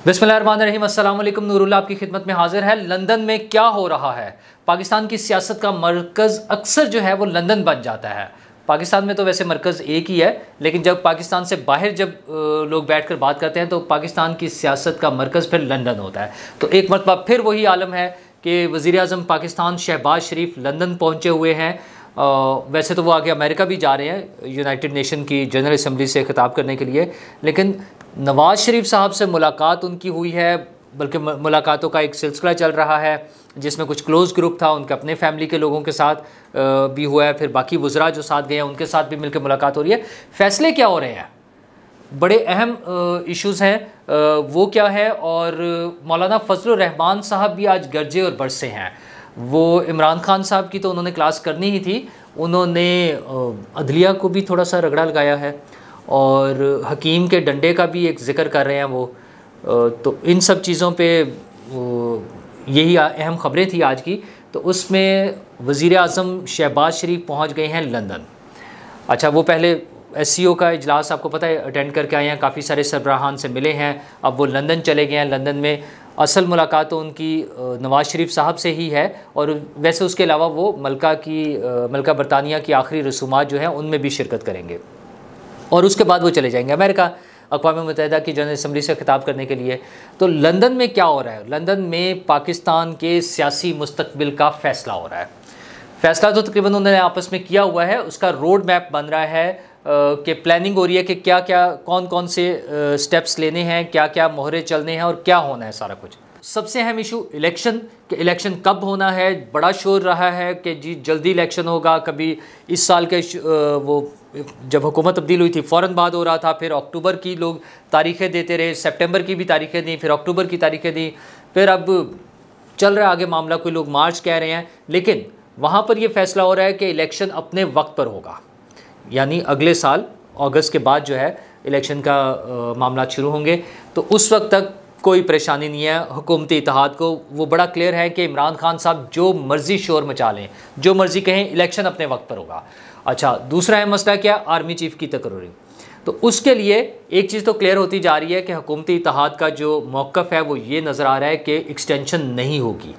बिस्मिल्लाहिर्रहमानिर्रहीम, अस्सलाम वालेकुम। नूरुल्लाह आपकी खिदमत में हाजिर है। लंदन में क्या हो रहा है? पाकिस्तान की सियासत का मरकज़ अक्सर जो है वो लंदन बन जाता है। पाकिस्तान में तो वैसे मरकज़ एक ही है, लेकिन जब पाकिस्तान से बाहर जब लोग बैठकर बात करते हैं तो पाकिस्तान की सियासत का मरकज़ फिर लंदन होता है। तो एक मरतबा फिर वही आलम है कि वज़ीर-ए-आज़म पाकिस्तान शहबाज शरीफ लंदन पहुँचे हुए हैं। वैसे तो वो आगे अमेरिका भी जा रहे हैं यूनाइटेड नेशन की जनरल असम्बली से खिताब करने के लिए, लेकिन नवाज़ शरीफ साहब से मुलाकात उनकी हुई है, बल्कि मुलाकातों का एक सिलसिला चल रहा है जिसमें कुछ क्लोज़ ग्रुप था, उनके अपने फैमिली के लोगों के साथ भी हुआ है, फिर बाकी वज़रा जो साथ गए हैं उनके साथ भी मिलकर मुलाकात हो रही है। फ़ैसले क्या हो रहे हैं, बड़े अहम इश्यूज़ हैं, वो क्या है। और मौलाना फजलुर रहमान साहब भी आज गरजे और बरसे हैं। वो इमरान खान साहब की तो उन्होंने क्लास करनी ही थी, उन्होंने अदलिया को भी थोड़ा सा रगड़ा लगाया है और हकीम के डंडे का भी एक ज़िक्र कर रहे हैं वो। तो इन सब चीज़ों पे यही अहम ख़बरें थी आज की। तो उसमें वज़ीर-ए-आज़म शहबाज शरीफ पहुंच गए हैं लंदन। अच्छा, वो पहले SCO का इजलास आपको पता है अटेंड करके आए हैं, काफ़ी सारे सरबराहान से मिले हैं, अब वो लंदन चले गए हैं। लंदन में असल मुलाकात तो उनकी नवाज़ शरीफ साहब से ही है, और वैसे उसके अलावा वो मलका बरतानिया की आखिरी रसूमात जो हैं उनमें भी शिरकत करेंगे, और उसके बाद वो चले जाएंगे अमेरिका, अक़वाम मुत्तहिदा की जनरल असम्बली से खिताब करने के लिए। तो लंदन में क्या हो रहा है? लंदन में पाकिस्तान के सियासी मुस्तकबिल का फ़ैसला हो रहा है। फ़ैसला तो तकरीबन उन्होंने आपस में किया हुआ है, उसका रोड मैप बन रहा है कि प्लानिंग हो रही है कि क्या क्या कौन कौन से स्टेप्स लेने हैं, क्या क्या मोहरे चलने हैं और क्या होना है सारा कुछ। सबसे अहम इशू इलेक्शन, कि इलेक्शन कब होना है। बड़ा शोर रहा है कि जी जल्दी इलेक्शन होगा, कभी इस साल के वो जब हुकूमत तब्दील हुई थी फ़ौरन बाद हो रहा था, फिर अक्टूबर की लोग तारीखें देते रहे, सितंबर की भी तारीखें दी, फिर अक्टूबर की तारीखें दी, फिर अब चल रहा है आगे मामला, कोई लोग मार्च कह रहे हैं, लेकिन वहाँ पर ये फ़ैसला हो रहा है कि इलेक्शन अपने वक्त पर होगा, यानी अगले साल अगस्त के बाद जो है इलेक्शन का मामला शुरू होंगे। तो उस वक्त तक कोई परेशानी नहीं है हुकूमती इत्तेहाद को। वो बड़ा क्लियर है कि इमरान खान साहब जो मर्ज़ी शोर मचा लें, जो मर्ज़ी कहें, इलेक्शन अपने वक्त पर होगा। अच्छा, दूसरा है मसला क्या? आर्मी चीफ़ की तकर्री। तो उसके लिए एक चीज़ तो क्लियर होती जा रही है कि हुकूमती इत्तेहाद का जो मौक़िफ़ है वो ये नज़र आ रहा है कि एक्सटेंशन नहीं होगी।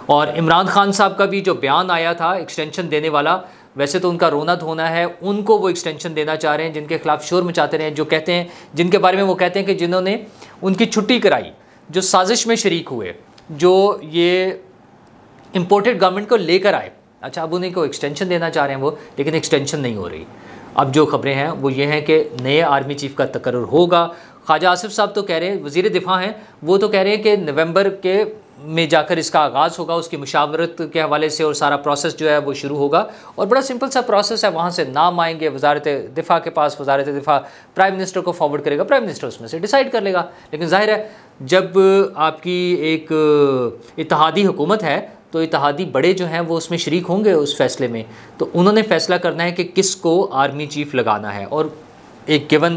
और इमरान खान साहब का भी जो बयान आया था एक्सटेंशन देने वाला, वैसे तो उनका रोना धोना है, उनको वो एक्सटेंशन देना चाह रहे हैं जिनके खिलाफ शोर मचाते रहे, जो कहते हैं, जिनके बारे में वो कहते हैं कि जिन्होंने उनकी छुट्टी कराई, जो साजिश में शरीक हुए, जो ये इम्पोर्टेड गवर्नमेंट को लेकर आए। अच्छा, अब उन्हीं को एक्सटेंशन देना चाह रहे हैं वो, लेकिन एक्सटेंशन नहीं हो रही। अब जो खबरें हैं वो ये हैं कि नए आर्मी चीफ़ का तकर्रुर होगा। ख्वाजा आसिफ साहब तो कह रहे हैं, वज़ीर दिफ़ा हैं, वो तो कह रहे हैं कि नवंबर के में जाकर इसका आगाज़ होगा, उसकी मुशावरत के हवाले से, और सारा प्रोसेस जो है वो शुरू होगा। और बड़ा सिंपल सा प्रोसेस है, वहाँ से नाम आएंगे वज़ारत दिफ़ा के पास, वज़ारत दिफ़ा प्राइम मिनिस्टर को फॉरवर्ड करेगा, प्राइम मिनिस्टर उसमें से डिसाइड कर लेगा। लेकिन ज़ाहिर है जब आपकी एक इत्तेहादी हुकूमत है तो इत्तेहादी बड़े जो हैं वो उसमें शरीक होंगे उस फैसले में। तो उन्होंने फ़ैसला करना है कि किसको आर्मी चीफ़ लगाना है, और एक गिवन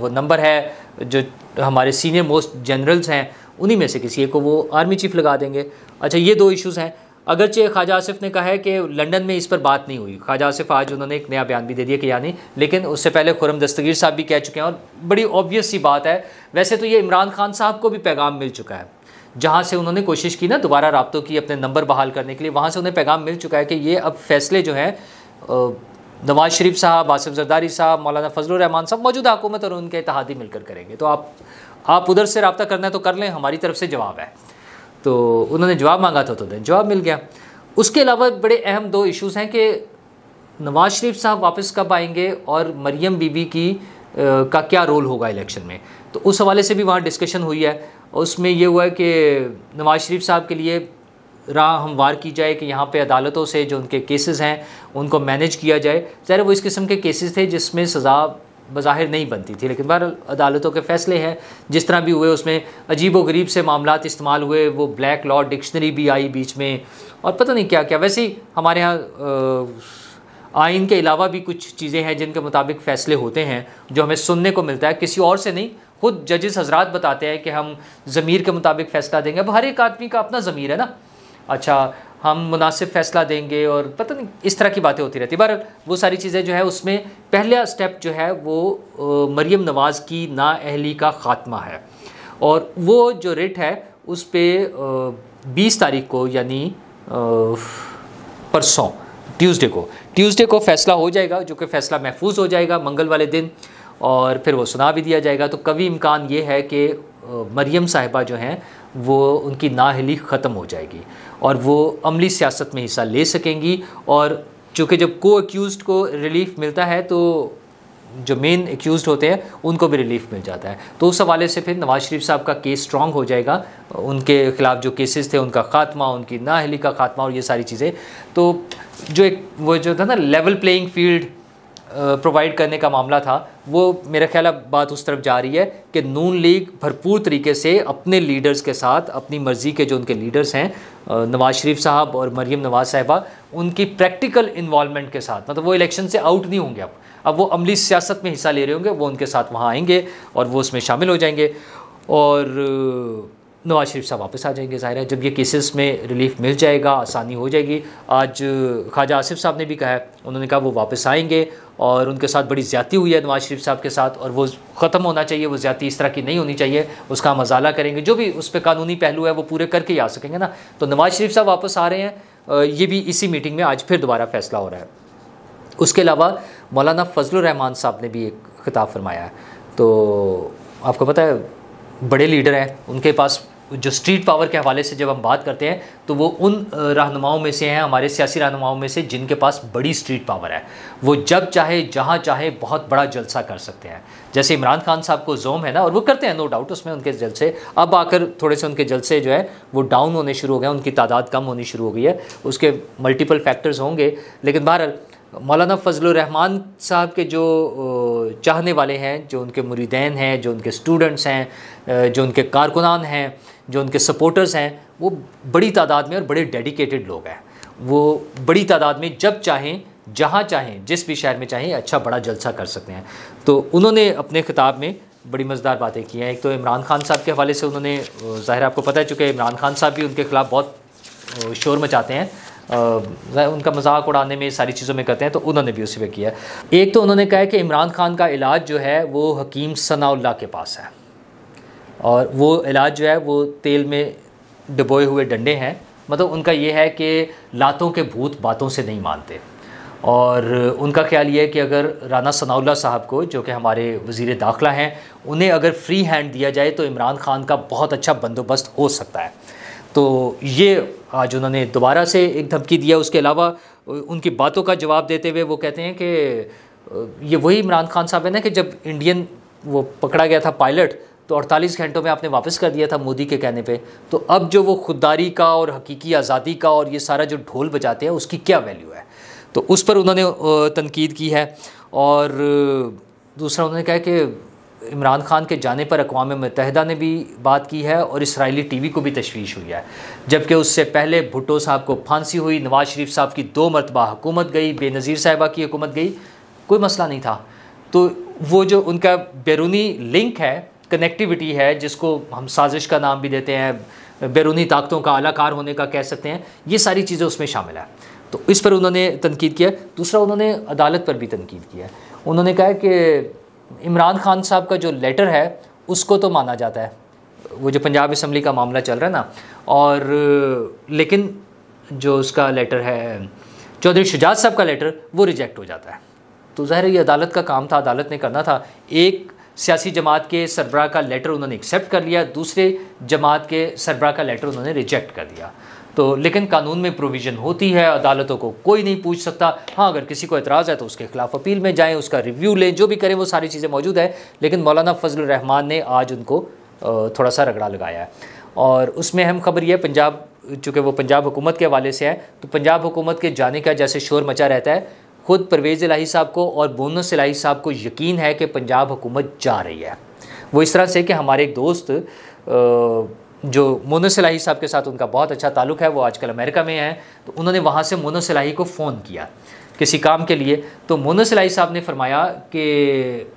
वो नंबर है जो हमारे सीनियर मोस्ट जनरल्स हैं, उन्हीं में से किसी एक को वो आर्मी चीफ़ लगा देंगे। अच्छा, ये दो इश्यूज़ हैं। अगरचे ख्वाजा आसिफ ने कहा है कि लंदन में इस पर बात नहीं हुई। ख्वाजा आसिफ आज उन्होंने एक नया बयान भी दे दिया कि यानी, लेकिन उससे पहले खुर्रम दस्तगीर साहब भी कह चुके हैं, और बड़ी ऑब्वियस सी बात है। वैसे तो ये इमरान खान साहब को भी पैगाम मिल चुका है, जहाँ से उन्होंने कोशिश की ना दोबारा राब्तों की अपने नंबर बहाल करने के लिए, वहाँ से उन्हें पैगाम मिल चुका है कि ये अब फैसले जो हैं नवाज़ शरीफ साहब, आसिफ जरदारी साहब, मौलाना फजलुर रहमान साहब, मौजूदा हुकूमत और उनके इत्तेहादी मिलकर करेंगे। तो आप उधर से रब्ता करना है तो कर लें, हमारी तरफ से जवाब है। तो उन्होंने जवाब मांगा था तो जवाब मिल गया। उसके अलावा बड़े अहम दो इश्यूज़ हैं कि नवाज़ शरीफ साहब वापस कब आएंगे और मरियम बीबी की का क्या रोल होगा इलेक्शन में। तो उस हवाले से भी वहाँ डिस्कशन हुई है। उसमें ये हुआ है कि नवाज़ शरीफ साहब के लिए राह हमवार की जाए कि यहाँ पे अदालतों से जो उनके केसेस हैं उनको मैनेज किया जाए। ज़ाहिर वो इस किस्म के केसेस थे जिसमें सज़ा बज़ाहिर नहीं बनती थी, लेकिन बहरहाल अदालतों के फ़ैसले हैं जिस तरह भी हुए। उसमें अजीब व गरीब से मामलात इस्तेमाल हुए, वो ब्लैक लॉ डिक्शनरी भी आई बीच में, और पता नहीं क्या क्या। वैसे ही हमारे यहाँ आइन के अलावा भी कुछ चीज़ें हैं जिनके मुताबिक फ़ैसले होते हैं, जो हमें सुनने को मिलता है, किसी और से नहीं, खुद जजेस हजरात बताते हैं कि हम ज़मीर के मुताबिक फ़ैसला देंगे। अब हर एक आदमी का अपना ज़मीर है ना। अच्छा, हम मुनासिब फ़ैसला देंगे और पता नहीं इस तरह की बातें होती रहती। बहरहाल वो सारी चीज़ें जो है उसमें पहला स्टेप जो है वो मरीम नवाज़ की नाअहली का ख़ात्मा है। और वो जो रिट है उस पर 20 तारीख को यानी परसों ट्यूसडे को फैसला हो जाएगा, जो कि फ़ैसला महफूज हो जाएगा मंगल वाले दिन, और फिर वो सुना भी दिया जाएगा। तो कभी इम्कान ये है कि मरियम साहिबा जो हैं वो उनकी नाअहली ख़त्म हो जाएगी और वो अमली सियासत में हिस्सा ले सकेंगी। और चूँकि जब को एक्यूज़ को रिलीफ मिलता है तो जो मेन एक्यूज़ड होते हैं उनको भी रिलीफ मिल जाता है। तो उस हवाले से फिर नवाज़ शरीफ साहब का केस स्ट्रॉन्ग हो जाएगा, उनके ख़िलाफ़ जो केसेस थे उनका ख़ात्मा, उनकी नाअहली का ख़ात्मा और ये सारी चीज़ें। तो जो एक वो जो था ना लेवल प्लेइंग फील्ड प्रोवाइड करने का मामला था, वो मेरा ख्याल बात उस तरफ जा रही है कि नून लीग भरपूर तरीके से अपने लीडर्स के साथ, अपनी मर्ज़ी के जो उनके लीडर्स हैं नवाज़ शरीफ साहब और मरीम नवाज़ साहिबा, उनकी प्रैक्टिकल इन्वॉल्वमेंट के साथ, मतलब वो इलेक्शन से आउट नहीं होंगे, अब वो अमली सियासत में हिस्सा ले रहे होंगे, वो उनके साथ वहाँ आएंगे और वो उसमें शामिल हो जाएंगे और नवाज़ शरीफ साहब वापस आ जाएंगे। ज़ाहिर है जब ये केसेस में रिलीफ मिल जाएगा आसानी हो जाएगी। आज ख्वाजा आसिफ साहब ने भी कहा है, उन्होंने कहा वो वापस आएंगे और उनके साथ बड़ी ज़्यादती हुई है नवाज़ शरीफ साहब के साथ और वो ख़त्म होना चाहिए, वो ज़्यादती इस तरह की नहीं होनी चाहिए, उसका हम अजाला करेंगे, जो भी उस पर कानूनी पहलू है वो पूरे करके ही आ सकेंगे ना। तो नवाज़ शरीफ साहब वापस आ रहे हैं, ये भी इसी मीटिंग में आज फिर दोबारा फ़ैसला हो रहा है। उसके अलावा मौलाना फजलुर रहमान साहब ने भी एक खिताब फरमाया है। तो आपको पता है बड़े लीडर हैं, उनके पास जो स्ट्रीट पावर के हवाले से जब हम बात करते हैं तो वो उन रहनुमाओं में से हैं, हमारे सियासी रहनुमाओं में से, जिनके पास बड़ी स्ट्रीट पावर है। वो जब चाहे जहाँ चाहे बहुत बड़ा जलसा कर सकते हैं। जैसे इमरान खान साहब को जोम है ना, और वो करते हैं नो डाउट, उसमें उनके जलसे अब आकर थोड़े से उनके जलसे जो है वो डाउन होने शुरू हो गए, उनकी तादाद कम होनी शुरू हो गई है, उसके मल्टीपल फैक्टर्स होंगे। लेकिन बहरहाल मौलाना फजलुर रहमान साहब के जो चाहने वाले हैं, जो उनके मुरीदैन हैं, जो उनके स्टूडेंट्स हैं, जो उनके कारकुनान हैं, जो उनके सपोर्टर्स हैं, वो बड़ी तादाद में और बड़े डेडिकेटेड लोग हैं। वो बड़ी तादाद में जब चाहें, जहाँ चाहें, जिस भी शहर में चाहें अच्छा बड़ा जलसा कर सकते हैं। तो उन्होंने अपने खिताब में बड़ी मज़ेदार बातें की हैं। एक तो इमरान खान साहब के हवाले से उन्होंने, ज़ाहिर आपको पता है चूँकि इमरान खान साहब भी उनके ख़िलाफ़ बहुत शोर मचाते हैं, उनका मजाक उड़ाने में, सारी चीज़ों में करते हैं, तो उन्होंने भी उसी पे किया है। एक तो उन्होंने कहा है कि इमरान खान का इलाज जो है वो हकीम सनाउल्लाह के पास है और वो इलाज जो है वो तेल में डुबोए हुए डंडे हैं। मतलब उनका ये है कि लातों के भूत बातों से नहीं मानते और उनका ख्याल ये है कि अगर राना सनाउल्लाह साहब को, जो कि हमारे वज़ीर दाखिला हैं, उन्हें अगर फ्री हैंड दिया जाए तो इमरान खान का बहुत अच्छा बंदोबस्त हो सकता है। तो ये आज उन्होंने दोबारा से एक धमकी दिया। उसके अलावा उनकी बातों का जवाब देते हुए वो कहते हैं कि ये वही इमरान खान साहब है ना कि जब इंडियन वो पकड़ा गया था पायलट, तो 48 घंटों में आपने वापस कर दिया था मोदी के कहने पे, तो अब जो वो खुददारी का और हकीकी आज़ादी का और ये सारा जो ढोल बजाते हैं उसकी क्या वैल्यू है। तो उस पर उन्होंने तनकीद की है। और दूसरा उन्होंने कहा कि इमरान खान के जाने पर अक़वाम मुत्तहिदा ने भी बात की है और इसराइली टीवी को भी तशवीश हुई है, जबकि उससे पहले भुट्टो साहब को फांसी हुई, नवाज़ शरीफ साहब की 2 मरतबा हुकूमत गई, बेनज़ीर साहिबा की हुकूमत गई, कोई मसला नहीं था। तो वो जो उनका बैरूनी लिंक है, कनेक्टिविटी है, जिसको हम साजिश का नाम भी देते हैं, बैरूनी ताकतों का आलाकार होने का कह सकते हैं, ये सारी चीज़ें उसमें शामिल है। तो इस पर उन्होंने तनकीद किया। दूसरा उन्होंने अदालत पर भी तनकीद किया। उन्होंने कहा कि इमरान खान साहब का जो लेटर है उसको तो माना जाता है, वो जो पंजाब असम्बली का मामला चल रहा है ना, और लेकिन जो उसका लेटर है चौधरी शुजात साहब का लेटर, वो रिजेक्ट हो जाता है। तो ज़ाहिर है ये अदालत का काम था, अदालत ने करना था। एक सियासी जमात के सरबराह का लेटर उन्होंने एक्सेप्ट कर लिया, दूसरे जमात के सरबराह का लेटर उन्होंने रिजेक्ट कर दिया। तो लेकिन कानून में प्रोविज़न होती है, अदालतों को कोई नहीं पूछ सकता। हाँ, अगर किसी को एतराज़ है तो उसके खिलाफ अपील में जाएं, उसका रिव्यू लें, जो भी करें, वो सारी चीज़ें मौजूद है। लेकिन मौलाना फजलुर रहमान ने आज उनको थोड़ा सा रगड़ा लगाया है। और उसमें अहम खबर यह, पंजाब, चूँकि वो पंजाब हुकूमत के हवाले से है, तो पंजाब हुकूमत के जाने का जैसे शोर मचा रहता है, ख़ुद परवेज़ इलाही साहब को और बोनस इलाही साहब को यकीन है कि पंजाब हुकूमत जा रही है। वो इस तरह से कि हमारे एक दोस्त जो मोनस इलाही साहब के साथ उनका बहुत अच्छा ताल्लुक़ है, वो आजकल अमेरिका में हैं, तो उन्होंने वहाँ से मोनस इलाही को फ़ोन किया किसी काम के लिए। तो मोनस इलाही साहब ने फरमाया कि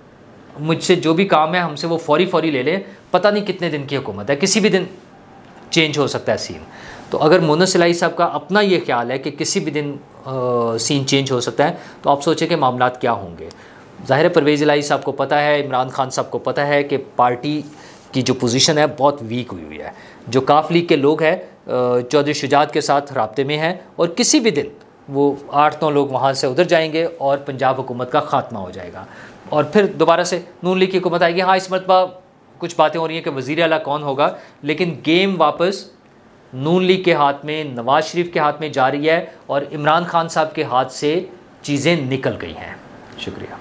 मुझसे जो भी काम है हमसे वो फौरी ले लें, पता नहीं कितने दिन की हुकूमत है, किसी भी दिन चेंज हो सकता है सीन। तो अगर मोनस इलाही साहब का अपना ये ख्याल है कि किसी भी दिन सीन चेंज हो सकता है, तो आप सोचें कि मामलात क्या होंगे। ज़ाहिर है परवेज़ इलाही साहब को पता है, इमरान खान साहब को पता है कि पार्टी की जो पोजीशन है बहुत वीक हुई हुई है। जो काफ लीग के लोग हैं चौधरी शुजात के साथ राब्ते में हैं और किसी भी दिन वो 8-9 लोग वहाँ से उधर जाएंगे और पंजाब हुकूमत का ख़ात्मा हो जाएगा और फिर दोबारा से नून लीग की हुकूमत आएगी। हाँ, इस मरतबा कुछ बातें हो रही हैं कि वज़ीर आला कौन होगा, लेकिन गेम वापस नून लीग के हाथ में, नवाज़ शरीफ के हाथ में जा रही है और इमरान खान साहब के हाथ से चीज़ें निकल गई हैं। शुक्रिया।